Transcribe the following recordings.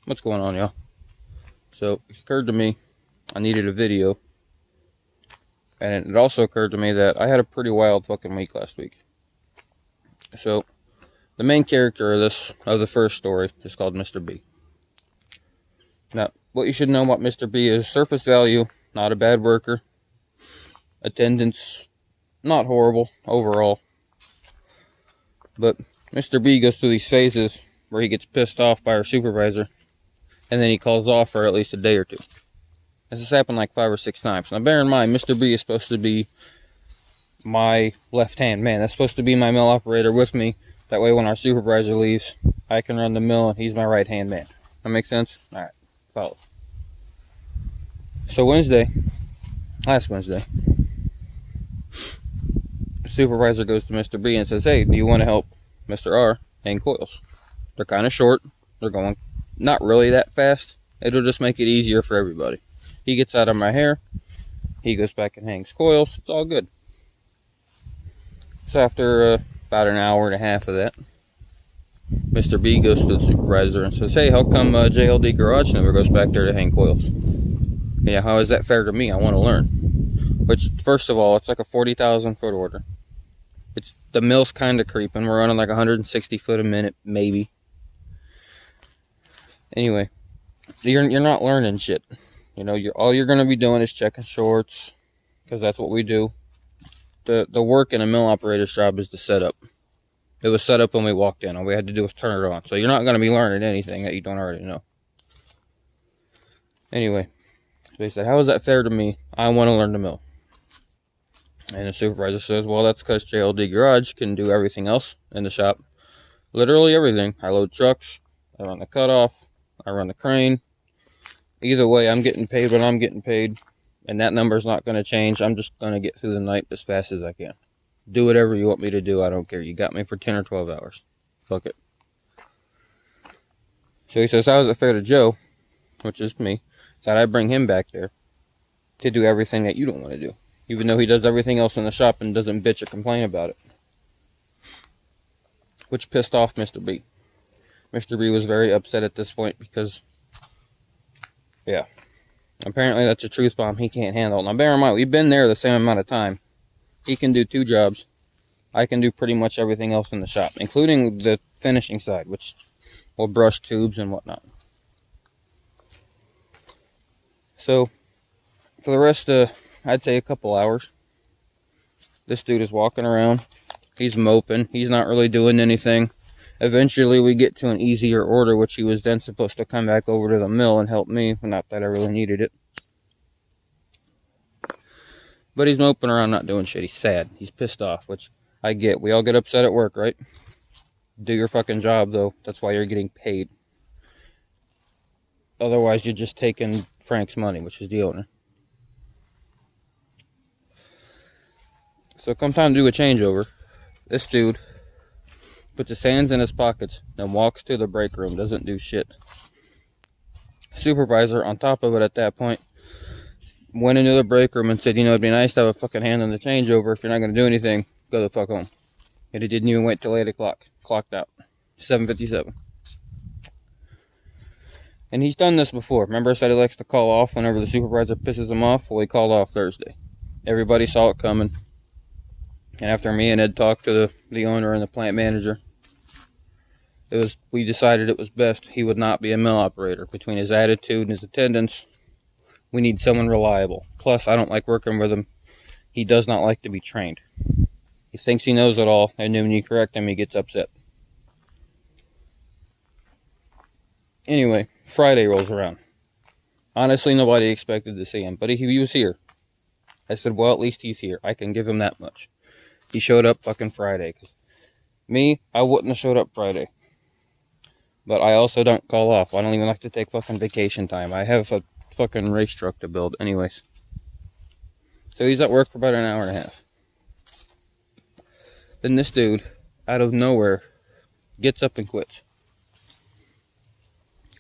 What's going on, y'all? So it occurred to me I needed a video, and it also occurred to me that I had a pretty wild fucking week last week. So the main character of the first story is called Mr. B. Now, what you should know about Mr. B is surface value, not a bad worker. Attendance, not horrible overall. But Mr. B goes through these phases where he gets pissed off by our supervisor, and then he calls off for at least a day or two. This has happened like 5 or 6 times. Now, bear in mind, Mr. B is supposed to be my left-hand man. That's supposed to be my mill operator with me. That way, when our supervisor leaves, I can run the mill, and he's my right-hand man. That makes sense? All right, follow. So last Wednesday, the supervisor goes to Mr. B and says, "Hey, do you want to help Mr. R hang coils? They're kind of short. They're going not really that fast. It'll just make it easier for everybody." He gets out of my hair. He goes back and hangs coils. It's all good. So after about an hour and a half of that, Mr. B goes to the supervisor and says, "Hey, how come JLD Garage never goes back there to hang coils? Yeah, how is that fair to me? I want to learn." Which, first of all, it's like a 40,000 foot order. The mill's kind of creeping. We're running like 160 foot a minute, maybe. Anyway, you're not learning shit. You know, all you're going to be doing is checking shorts, because that's what we do. The work in a mill operator's job is the setup. It was set up when we walked in. All we had to do was turn it on. So you're not going to be learning anything that you don't already know. Anyway, so he said, "How is that fair to me? I want to learn the mill." And the supervisor says, "Well, that's because JLD Garage can do everything else in the shop. Literally everything. I load trucks. I run the cutoff. I run the crane. Either way, I'm getting paid what I'm getting paid. And that number's not going to change. I'm just going to get through the night as fast as I can. Do whatever you want me to do. I don't care. You got me for 10 or 12 hours. Fuck it." So he says, "How is it fair to Joe," which is me, that I bring him back there to do everything that you don't want to do, even though he does everything else in the shop and doesn't bitch or complain about it?" Which pissed off Mr. B. Mr. B was very upset at this point because, yeah, apparently that's a truth bomb he can't handle. Now, bear in mind, we've been there the same amount of time. He can do 2 jobs. I can do pretty much everything else in the shop, including the finishing side, which will brush tubes and whatnot. So, for the rest of, I'd say, a couple hours, this dude is walking around. He's moping. He's not really doing anything. Eventually, we get to an easier order, which he was then supposed to come back over to the mill and help me. Not that I really needed it. But he's moping around, not doing shit. He's sad. He's pissed off, which I get. We all get upset at work, right? Do your fucking job, though. That's why you're getting paid. Otherwise, you're just taking Frank's money, which is the owner. So come time to do a changeover, this dude puts his hands in his pockets and walks to the break room. Doesn't do shit. Supervisor, on top of it at that point, went into the break room and said, "You know, it'd be nice to have a fucking hand in the changeover. If you're not going to do anything, go the fuck home." And he didn't even wait till 8 o'clock. Clocked out. 7:57. And he's done this before. Remember I said he likes to call off whenever the supervisor pisses him off? Well, he called off Thursday. Everybody saw it coming. And after me and Ed talked to the owner and the plant manager, we decided it was best he would not be a mill operator. Between his attitude and his attendance, we need someone reliable. Plus, I don't like working with him. He does not like to be trained. He thinks he knows it all, and then when you correct him, he gets upset. Anyway, Friday rolls around. Honestly, nobody expected to see him, but he was here. I said, well, at least he's here. I can give him that much. He showed up fucking Friday. Me, I wouldn't have showed up Friday. But I also don't call off. I don't even like to take fucking vacation time. I have a fucking race truck to build. Anyways. So he's at work for about an hour and a half. Then this dude, out of nowhere, gets up and quits.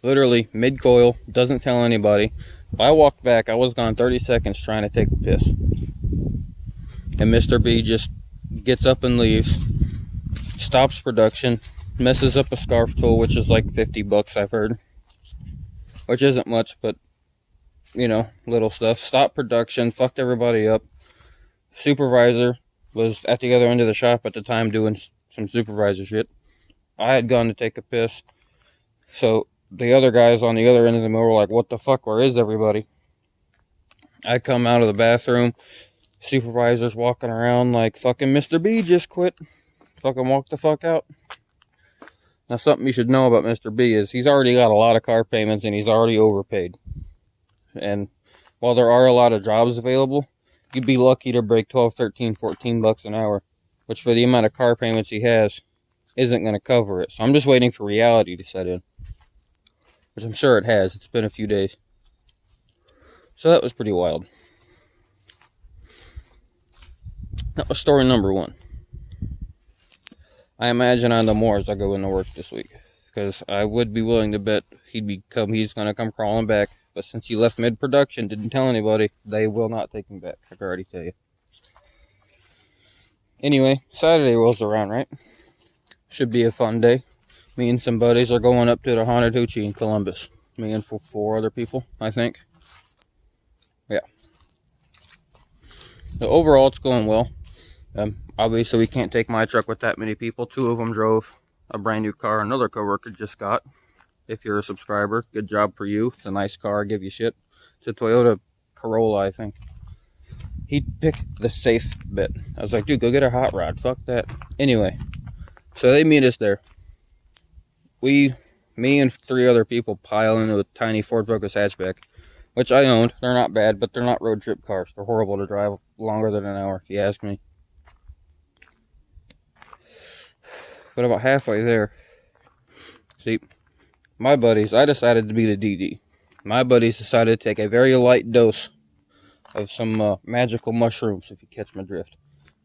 Literally, mid-coil, doesn't tell anybody. If I walked back, I was gone 30 seconds trying to take a piss. And Mr. B just gets up and leaves. Stops production. Messes up a scarf tool, which is like $50, I've heard. which isn't much, but, you know, little stuff. Stopped production, fucked everybody up. Supervisor was at the other end of the shop at the time doing some supervisor shit. I had gone to take a piss, so the other guys on the other end of the mill were like, what the fuck, where is everybody? I come out of the bathroom, supervisor's walking around like, fucking Mr. B just quit. Fucking walk the fuck out. Now, something you should know about Mr. B is he's already got a lot of car payments and he's already overpaid. And while there are a lot of jobs available, you'd be lucky to break 12, 13, 14 bucks an hour, which for the amount of car payments he has isn't going to cover it. So I'm just waiting for reality to set in, which I'm sure it has. It's been a few days. So that was pretty wild. That was story number 1. I imagine I'll know more as I go into work this week, because I would be willing to bet he's going to come crawling back. But since he left mid-production, didn't tell anybody, they will not take him back. I can already tell you. Anyway, Saturday rolls around, right? Should be a fun day. Me and some buddies are going up to the Haunted Hoochie in Columbus. Me and 4 other people, I think. Yeah. So overall, it's going well. Obviously, we can't take my truck with that many people. 2 of them drove a brand new car another coworker just got. If you're a subscriber, good job for you. It's a nice car, I give you shit. It's a Toyota Corolla, I think. He'd pick the safe bit. I was like, dude, go get a hot rod. Fuck that. Anyway, so they meet us there. Me and 3 other people pile into a tiny Ford Focus hatchback, which I owned. They're not bad, but they're not road trip cars. They're horrible to drive longer than an hour, if you ask me. But about halfway there, see, my buddies, I decided to be the DD. My buddies decided to take a very light dose of some magical mushrooms, if you catch my drift.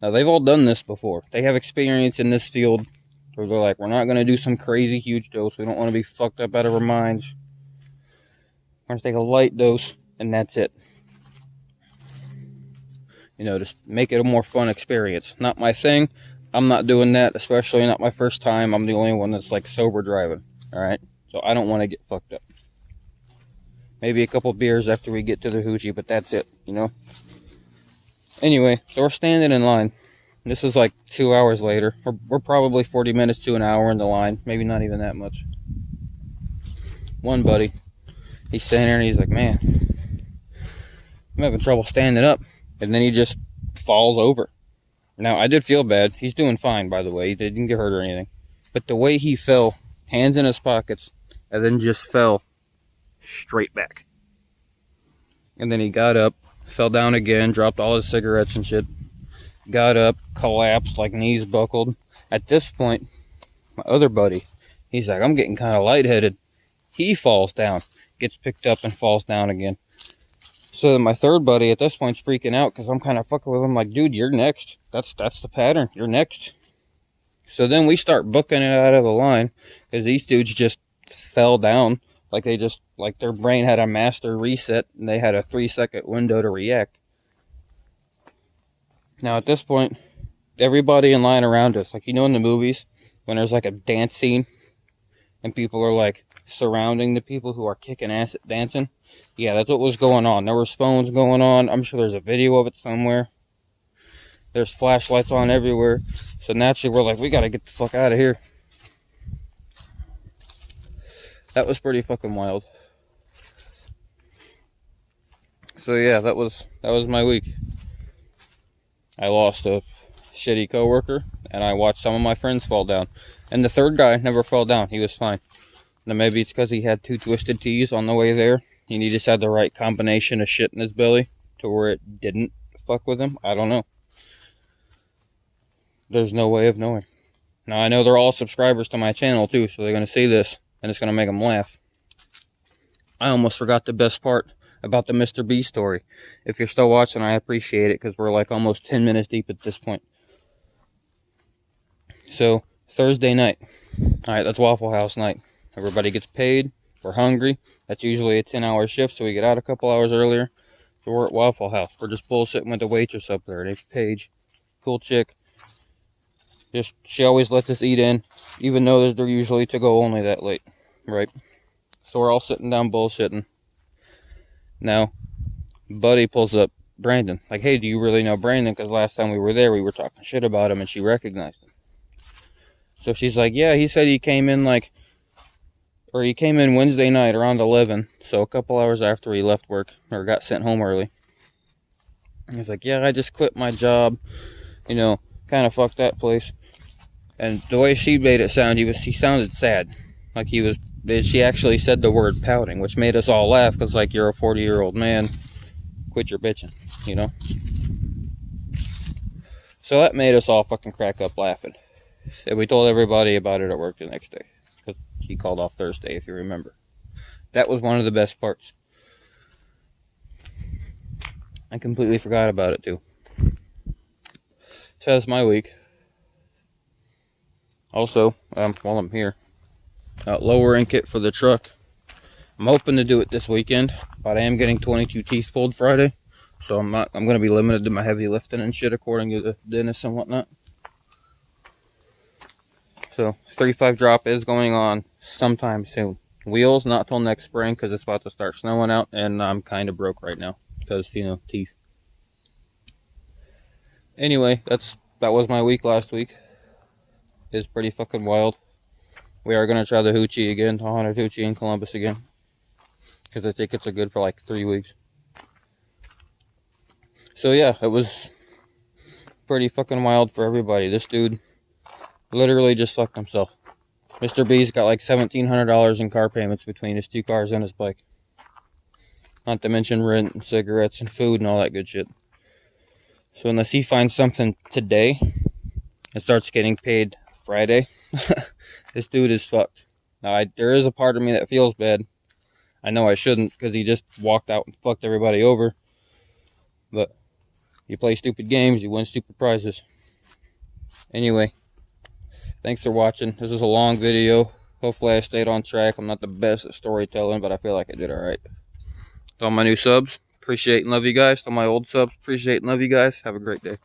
Now, they've all done this before. They have experience in this field where they're like, we're not going to do some crazy huge dose. We don't want to be fucked up out of our minds. We're going to take a light dose, and that's it. You know, just make it a more fun experience. Not my thing. I'm not doing that, especially not my first time. I'm the only one that's like sober driving. Alright? So I don't want to get fucked up. Maybe a couple beers after we get to the hoochie, but that's it, you know? Anyway, so we're standing in line. This is like 2 hours later. We're probably 40 minutes to an hour in the line. Maybe not even that much. One buddy, he's standing there and he's like, man, I'm having trouble standing up. And then he just falls over. Now, I did feel bad. He's doing fine, by the way. He didn't get hurt or anything. But the way he fell, hands in his pockets, and then just fell straight back. And then he got up, fell down again, dropped all his cigarettes and shit. Got up, collapsed, like knees buckled. At this point, my other buddy, he's like, I'm getting kind of lightheaded. He falls down, gets picked up and falls down again. So then my third buddy at this point's freaking out because I'm kind of fucking with him like, dude, you're next. That's the pattern. You're next. So then we start booking it out of the line because these dudes just fell down. Like their brain had a master reset and they had a 3-second window to react. Now at this point, everybody in line around us, like, you know, in the movies when there's like a dance scene and people are like surrounding the people who are kicking ass at dancing. Yeah, that's what was going on. There was phones going on. I'm sure there's a video of it somewhere. There's flashlights on everywhere. So naturally, we're like, we gotta get the fuck out of here. That was pretty fucking wild. So yeah, that was my week. I lost a shitty coworker, and I watched some of my friends fall down. And the third guy never fell down. He was fine. Now maybe it's because he had 2 twisted teas on the way there. And he just had the right combination of shit in his belly to where it didn't fuck with him. I don't know. There's no way of knowing. Now, I know they're all subscribers to my channel, too, so they're going to see this, and it's going to make them laugh. I almost forgot the best part about the Mr. B story. If you're still watching, I appreciate it, because we're like almost 10 minutes deep at this point. So, Thursday night. Alright, that's Waffle House night. Everybody gets paid. We're hungry. That's usually a 10-hour shift, so we get out a couple hours earlier. So we're at Waffle House. We're just bullshitting with the waitress up there. Named Paige. Cool chick. She always lets us eat in, even though they're usually to go only that late. Right? So we're all sitting down bullshitting. Now, Buddy pulls up Brandon. Like, hey, do you really know Brandon? Because last time we were there, we were talking shit about him, and she recognized him. So she's like, yeah, he said he came in Wednesday night around 11. So a couple hours after he left work, or got sent home early. He's like, yeah, I just quit my job. Kind of fucked that place. And the way she made it sound, he sounded sad. Like she actually said the word pouting, which made us all laugh, because, like, you're a 40-year-old man, quit your bitching, So that made us all fucking crack up laughing. And we told everybody about it at work the next day, because he called off Thursday, if you remember. That was one of the best parts. I completely forgot about it, too. So that's my week. Also, while I'm here, lowering kit for the truck. I'm hoping to do it this weekend, but I am getting 22 teeth pulled Friday, so I'm going to be limited to my heavy lifting and shit according to the dentist and whatnot. So 35 drop is going on sometime soon. Wheels not till next spring, because it's about to start snowing out, and I'm kind of broke right now because teeth. Anyway, that was my week last week. It's pretty fucking wild. We are going to try the Hoochie again, the Haunted Hoochie in Columbus again, because the tickets are good for like 3 weeks. So yeah, it was pretty fucking wild for everybody. This dude literally just fucked himself. Mr. B's got like $1,700 in car payments between his 2 cars and his bike. Not to mention rent and cigarettes and food and all that good shit. So unless he finds something today and starts getting paid Friday, this dude is fucked. Now, there is a part of me that feels bad. I know I shouldn't, because he just walked out and fucked everybody over. But you play stupid games, you win stupid prizes. Anyway, thanks for watching. This was a long video. Hopefully I stayed on track. I'm not the best at storytelling, but I feel like I did alright. To all my new subs, appreciate and love you guys. To all my old subs, appreciate and love you guys. Have a great day.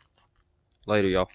Later, y'all.